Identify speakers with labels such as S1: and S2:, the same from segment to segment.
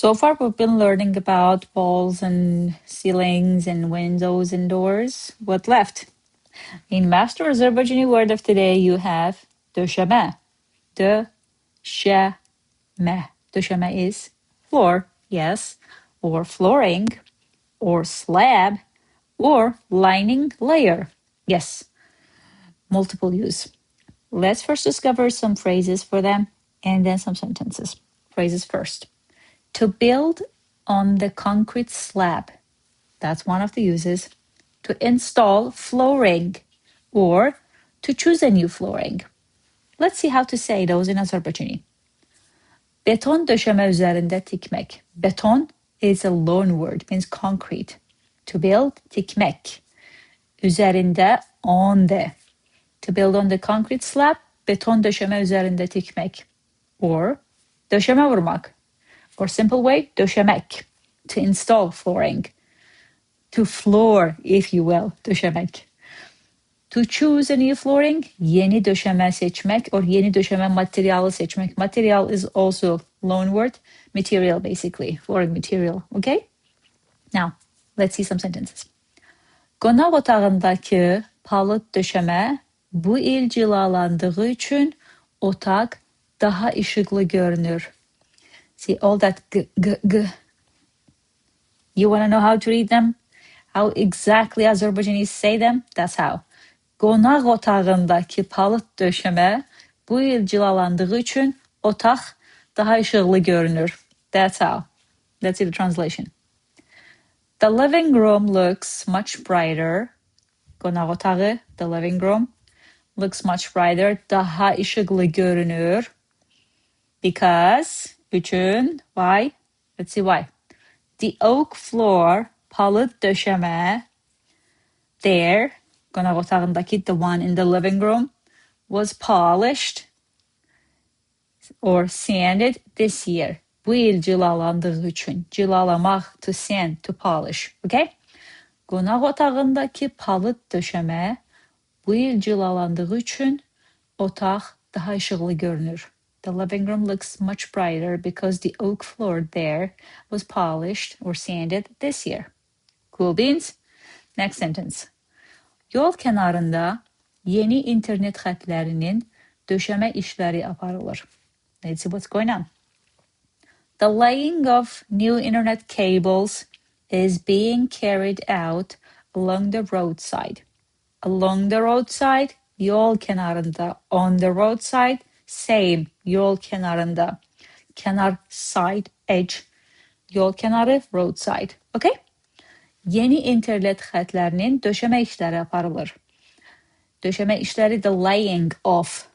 S1: So far, we've been learning about walls and ceilings and windows and doors. What left? In Master Azerbaijani word of today, you have döşəmə. Döşəmə. Döşəmə is floor, yes, or flooring, or slab, or lining layer. Yes, multiple use. Let's first discover some phrases for them and then some sentences. Phrases first. To build on the concrete slab. That's one of the uses. To install flooring or to choose a new flooring. Let's see how to say those in Azerbaijani. Beton döşəmə üzərində tikmək. Beton is a loan word, means concrete. To build, tikmək. Üzərində, on the. To build on the concrete slab, beton döşəmə üzərində tikmək. Or döşəmə vurmaq. Or simple way, döşəmək. To install flooring. To floor, if you will, döşəmək. To choose a new flooring, yeni döşəmə seçmək or yeni döşəmə materialı seçmək. Material is also loan word, material basically, flooring material, okay? Now, let's see some sentences. Qonaq otağındakı palıd döşəmə bu il cilalandığı üçün otaq daha işıqlı görünür. See all that g. You want to know how to read them? How exactly Azerbaijanis say them? That's how. Qonaq otağındakı palıd döşəmə bu il cilalandığı üçün otaq daha işıqlı görünür. That's how. Let's see the translation. The living room looks much brighter. Qonaq otağı, the living room, looks much brighter. Daha işıqlı görünür. Because, üçün, why? Let's see why. The oak floor, palıd döşəmə, there, qonaq otağındakı, the one in the living room, was polished or sanded this year. Bu il cilalandığı üçün. Cilalamaq, to sand, to polish. Okay? Qonaq otağındakı palıd döşəmə bu il cilalandığı üçün otaq daha işıqlı görünür. The living room looks much brighter because the oak floor there was polished or sanded this year. Cool beans? Next sentence. Yol kənarında yeni internet xətlərinin döşəmə işləri aparılır. Let's see what's going on. The laying of new internet cables is being carried out along the roadside. Along the roadside, yol kenarında. On the roadside, same, yol kenarında. Kenar, side, edge. Yol kenarı, roadside. Okay? Yeni internet xətlərinin döşəmə işləri aparılır. Döşəmə işləri, the laying of.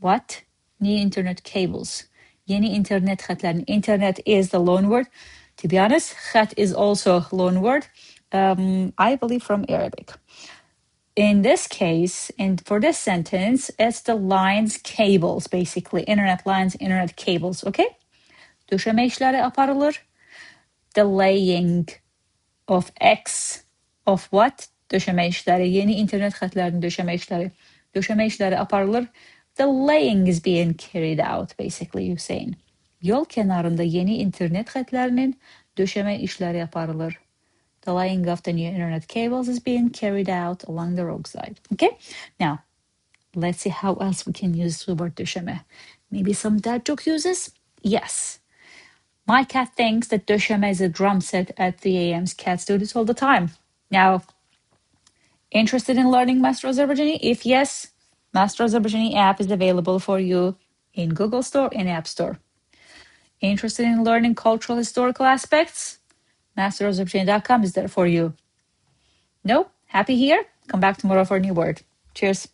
S1: What? New internet cables. Yeni internet xətlərinin. Internet is the loan word. To be honest, xət is also loan word. I believe from Arabic. In this case, and for this sentence, it's the lines, cables, basically. Internet lines, internet cables, okay? Döşəmə işləri aparılır. The laying of X of what? Döşəmə işləri. Yeni internet xətlərinin döşəmə işləri. Döşəmə işləri aparılır. The laying is being carried out, basically, you're saying. Yol kenarında yeni internet xətlərinin döşəmə işləri aparılır. The laying of the new internet cables is being carried out along the roadside. Okay? Now, let's see how else we can use the word döşəmə. Maybe some dad joke uses? Yes. My cat thinks that döşəmə is a drum set at 3 a.m. Cats do this all the time. Now, interested in learning Master Azerbaijani? If yes, Master Azerbaijani app is available for you in Google Store and App Store. Interested in learning cultural historical aspects? MasterAzerbaijani.com is there for you. No? Happy here? Come back tomorrow for a new word. Cheers.